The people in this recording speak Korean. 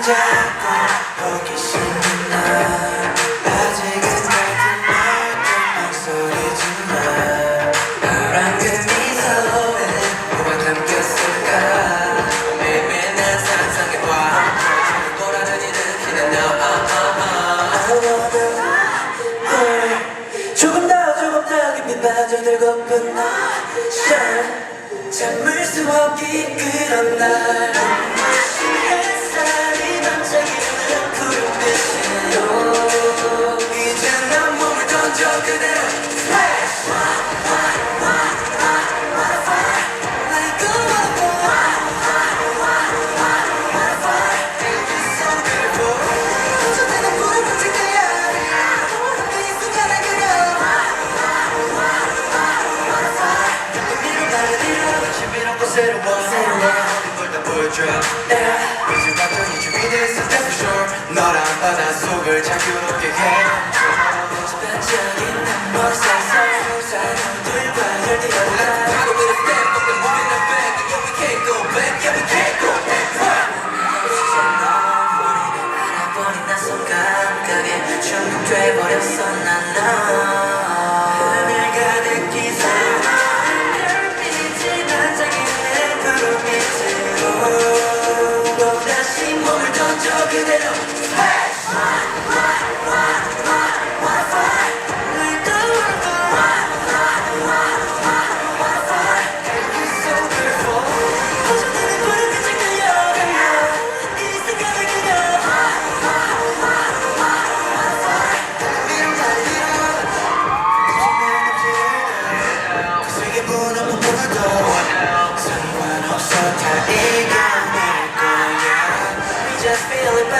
자꾸 호기심이 나 아직은 같은 말던 목소리지만 노란 그 미소에 뭐가 담겼을까 매일매일 난 상상해봐 보라는 일으키는 너 조금 더 깊이 빠져들고픈 너 참을 수 없기 그런 날 햇살이 반짝이는 푸른빛으로 이제 난 몸을 던져 그대로 새로운 모든 걸 다 보여줘 이제 완전히 준비됐어 that's for sure 너란 바닷속을 자유롭게 해 반짝인 난 머리살살 사람들과 열대어라 How do we step up and moving up back Yeah we can't go back Yeah we can't go back 우리를 알아버린 낯선 감각에 중독돼버렸어 난 너 하늘 가득 기사 또다시 몸을 던져 그대로 상관없어 다 이겨낼 거야 We just feel it